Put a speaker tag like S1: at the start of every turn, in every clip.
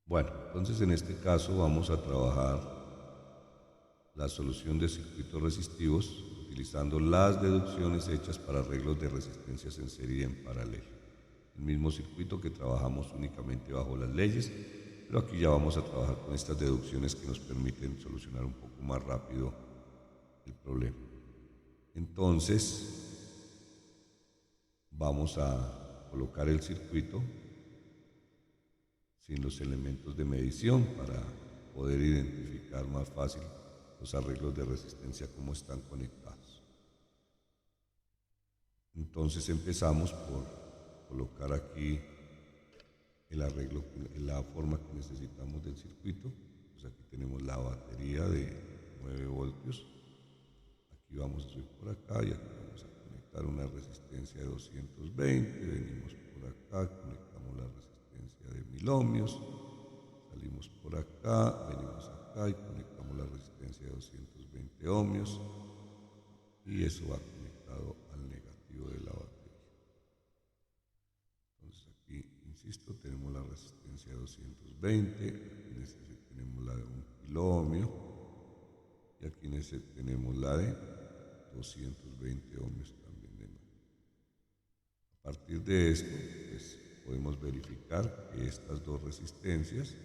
S1: Bueno, entonces en este caso vamos a trabajar la solución de circuitos resistivos utilizando las deducciones hechas para arreglos de resistencias en serie y en paralelo. El mismo circuito que trabajamos únicamente bajo las leyes, pero aquí ya vamos a trabajar con estas deducciones que nos permiten solucionar un poco más rápido el problema. Entonces, vamos a colocar el circuito sin los elementos de medición para poder identificar más fácil los arreglos de resistencia como están conectados. Entonces empezamos por colocar aquí el arreglo, la forma que necesitamos del circuito. Pues aquí tenemos la batería de 9 voltios. Aquí vamos a subir por acá y aquí vamos a conectar una resistencia de 220. Venimos por acá, conectamos la resistencia de 1000 ohmios. Salimos por acá, venimos acá y conectamos la resistencia de 220 ohmios. Y eso va conectado al negativo de la batería. Entonces aquí, insisto, tenemos la resistencia de 220, aquí tenemos la de 1 kilo ohmio y aquí tenemos la de 220 ohmios también de nuevo. A partir de esto, pues podemos verificar que estas dos resistencias,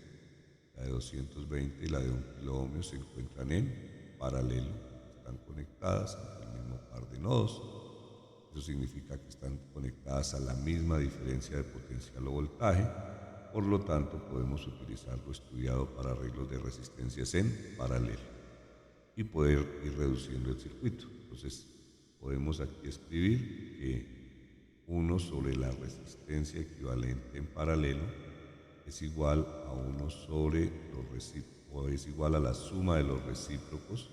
S1: la de 220 y la de 1 kilo ohmio, se encuentran en paralelo, están conectadas entre el mismo par de nodos. Eso significa que están conectadas a la misma diferencia de potencial o voltaje, por lo tanto podemos utilizar lo estudiado para arreglos de resistencias en paralelo y poder ir reduciendo el circuito. Entonces podemos aquí escribir que 1 sobre la resistencia equivalente en paralelo es igual a 1 sobre los recíprocos, o es igual a la suma de los recíprocos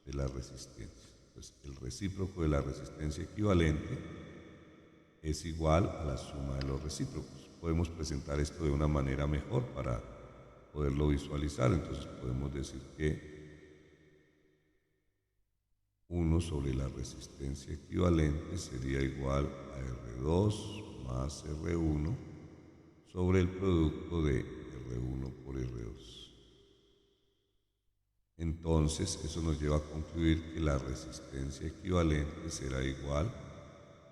S1: de la resistencia. Entonces, el recíproco de la resistencia equivalente es igual a la suma de los recíprocos. Podemos presentar esto de una manera mejor para poderlo visualizar. Entonces podemos decir que 1 sobre la resistencia equivalente sería igual a R2 más R1 sobre el producto de R1 por R2. Entonces, eso nos lleva a concluir que la resistencia equivalente será igual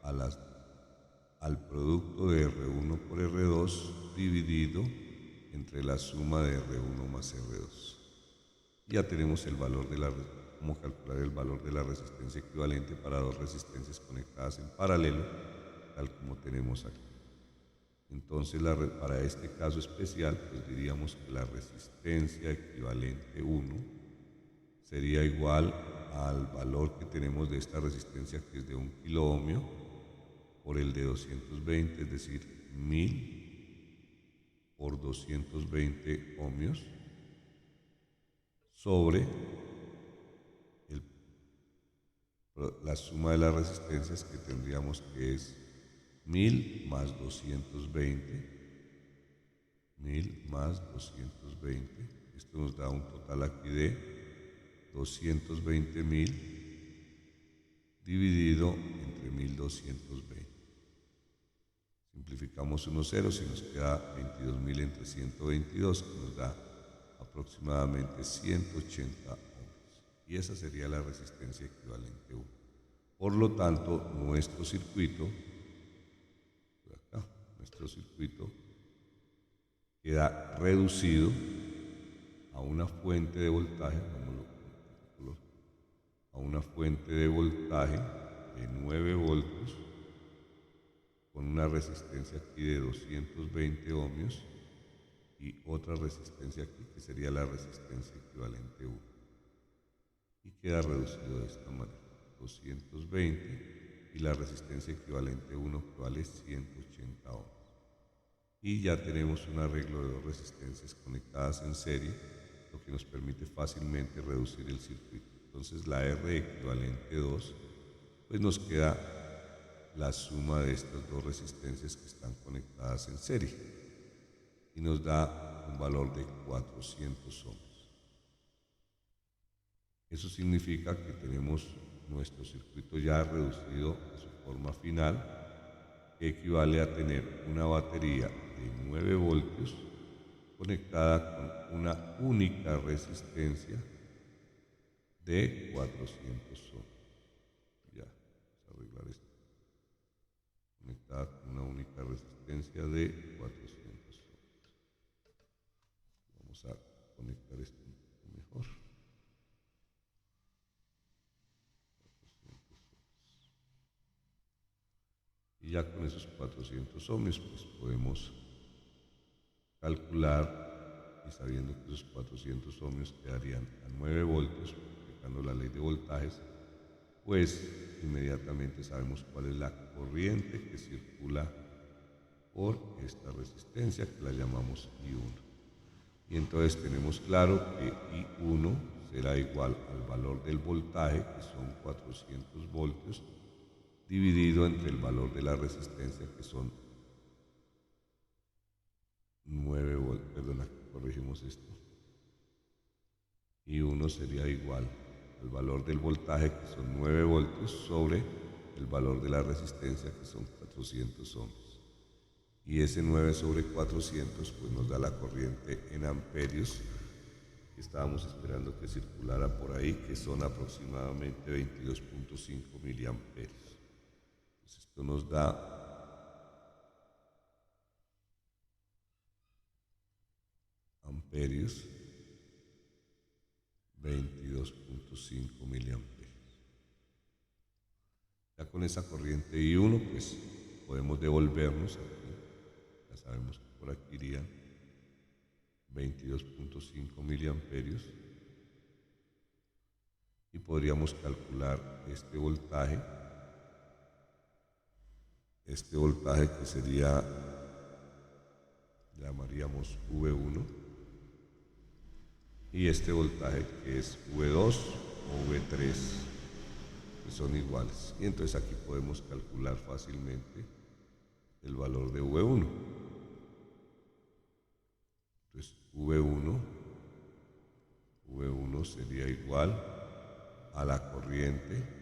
S1: al producto de R1 por R2 dividido entre la suma de R1 más R2. Ya tenemos el valor de cómo calcular el valor de la resistencia equivalente para dos resistencias conectadas en paralelo, tal como tenemos aquí. Entonces, para este caso especial, pues diríamos que la resistencia equivalente 1 sería igual al valor que tenemos de esta resistencia, que es de 1 kilo ohmio, por el de 220, es decir, 1000 por 220 ohmios, sobre la suma de las resistencias, que tendríamos que es 1000 más 220, 1000 más 220. Esto nos da un total aquí de 220.000 dividido entre 1220. Simplificamos unos ceros y nos queda 22.000 entre 122, que nos da aproximadamente 180 ohmios. Y esa sería la resistencia equivalente 1. Por lo tanto, nuestro circuito queda reducido a una fuente de voltaje, a una fuente de voltaje de 9 voltios con una resistencia aquí de 220 ohmios y otra resistencia aquí que sería la resistencia equivalente 1. Y queda reducido de esta manera, 220 y la resistencia equivalente 1 que vale 180 ohmios. Y ya tenemos un arreglo de dos resistencias conectadas en serie, lo que nos permite fácilmente reducir el circuito. Entonces la R equivalente 2, pues nos queda la suma de estas dos resistencias que están conectadas en serie y nos da un valor de 400 ohmios. Eso significa que tenemos nuestro circuito ya reducido a su forma final, que equivale a tener una batería de 9 voltios conectada con una única resistencia de 400 ohms. Ya, vamos a arreglar esto. Conectada con una única resistencia de 400 ohms. Vamos a conectar esto un poco mejor. 400 ohms. Y ya con esos 400 ohms, pues podemos calcular, y sabiendo que esos 400 ohms quedarían a 9 voltios, aplicando la ley de voltajes, pues inmediatamente sabemos cuál es la corriente que circula por esta resistencia, que la llamamos I1. Y entonces tenemos claro que I1 será igual al valor del voltaje, que son 400 voltios, dividido entre el valor de la resistencia, que son 9 voltios. Perdona, corregimos esto. I1 sería igual al valor del voltaje, que son 9 voltios, sobre el valor de la resistencia, que son 400 ohms. Y ese 9 sobre 400 pues nos da la corriente en amperios que estábamos esperando que circulara por ahí, que son aproximadamente 22.5 miliamperios. Entonces esto nos da amperios, 22.5 miliamperios. Ya con esa corriente I1 pues podemos devolvernos aquí. Ya sabemos que por aquí irían 22.5 miliamperios y podríamos calcular este voltaje que sería, llamaríamos V1, y este voltaje que es V2 o V3, que son iguales. Y entonces aquí podemos calcular fácilmente el valor de V1. Entonces V1 sería igual a la corriente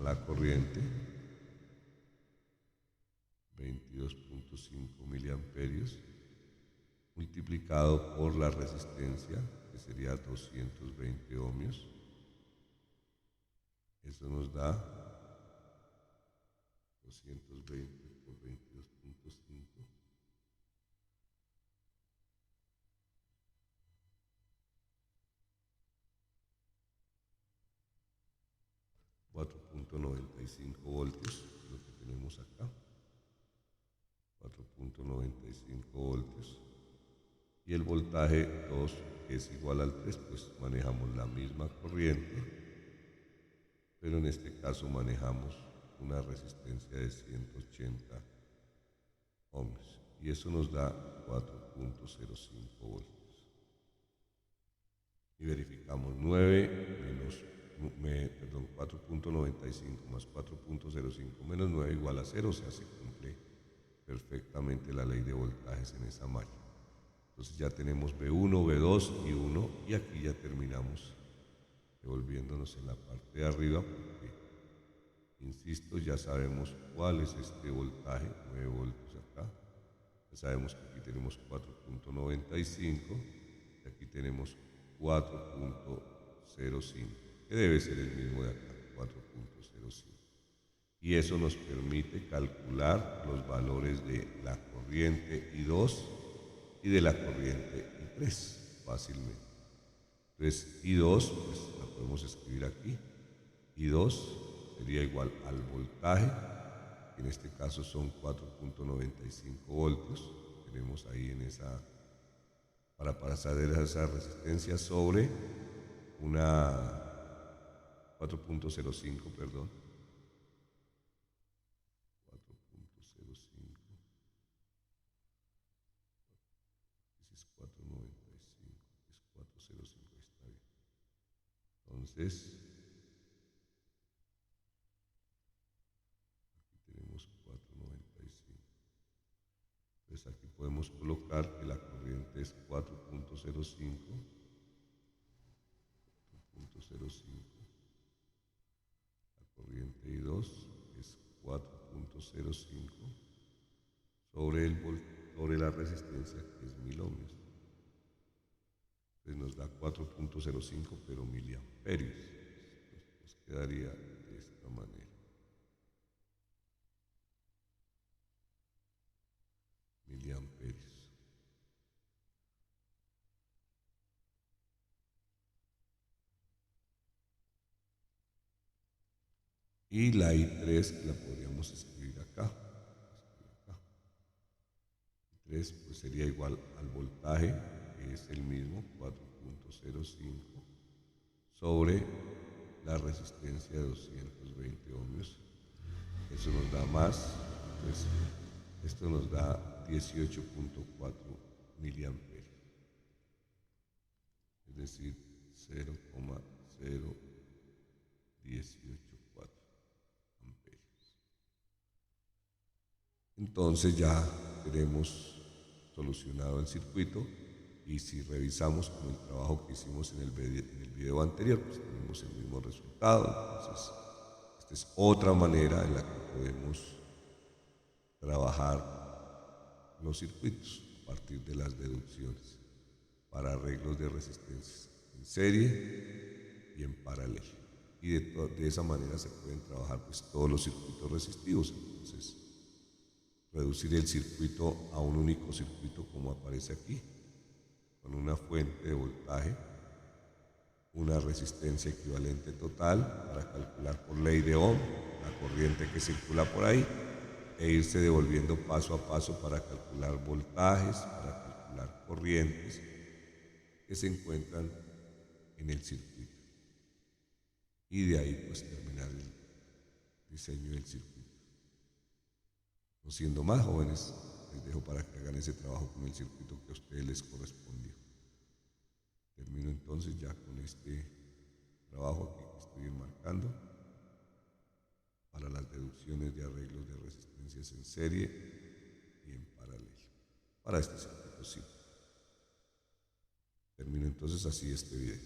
S1: la corriente, 22.5 miliamperios, multiplicado por la resistencia, que sería 220 ohmios. Eso nos da 220 por 22.5. 4.95 voltios, lo que tenemos acá. 4.95 voltios. Y el voltaje 2, que es igual al 3, pues manejamos la misma corriente, pero en este caso manejamos una resistencia de 180 ohms. Y eso nos da 4.05 voltios. Y verificamos 4.95 más 4.05 menos 9 igual a 0, o sea, se cumple perfectamente la ley de voltajes en esa malla. Entonces ya tenemos B1, B2 y 1, y aquí ya terminamos devolviéndonos en la parte de arriba, porque, insisto, ya sabemos cuál es este voltaje, 9 voltios acá. Ya sabemos que aquí tenemos 4.95 y aquí tenemos 4.05, que debe ser el mismo de acá, 4.05. Y eso nos permite calcular los valores de la corriente I2 y de la corriente I3 fácilmente. Entonces I2 pues la podemos escribir aquí. I2 sería igual al voltaje, que en este caso son 4.95 voltios. Tenemos ahí en esa, para pasar de esa resistencia, sobre una 4.05, perdón. 4.05. Ese es 4.95. Es 4.05, está bien. Entonces, aquí tenemos 4.95. Entonces aquí podemos colocar que la corriente es 4.05. 4.05. La corriente I2 es 4.05. 4.05 sobre la resistencia, que es 1000 ohmios. Entonces nos da 4.05 pero miliamperios. Nos quedaría de esta manera. Miliamperios. Y la I3 la podríamos escribir acá. I3 pues sería igual al voltaje, que es el mismo, 4.05, sobre la resistencia de 220 ohmios. Eso nos da más, entonces esto nos da 18.4 miliamperios. Es decir, 0,0184 amperios. Entonces ya tenemos solucionado el circuito, y si revisamos con el trabajo que hicimos en el video anterior, pues tenemos el mismo resultado. Entonces, esta es otra manera en la que podemos trabajar los circuitos a partir de las deducciones para arreglos de resistencias en serie y en paralelo. Y de esa manera se pueden trabajar pues todos los circuitos resistivos. Entonces, reducir el circuito a un único circuito como aparece aquí, con una fuente de voltaje, una resistencia equivalente total para calcular por ley de Ohm la corriente que circula por ahí, e irse devolviendo paso a paso para calcular voltajes, para calcular corrientes que se encuentran en el circuito. Y de ahí pues terminar el diseño del circuito. No siendo más, jóvenes, les dejo para que hagan ese trabajo con el circuito que a ustedes les correspondió. Termino entonces ya con este trabajo aquí que estoy enmarcando para las deducciones de arreglos de resistencias en serie y en paralelo para este circuito simple. Termino entonces así este video.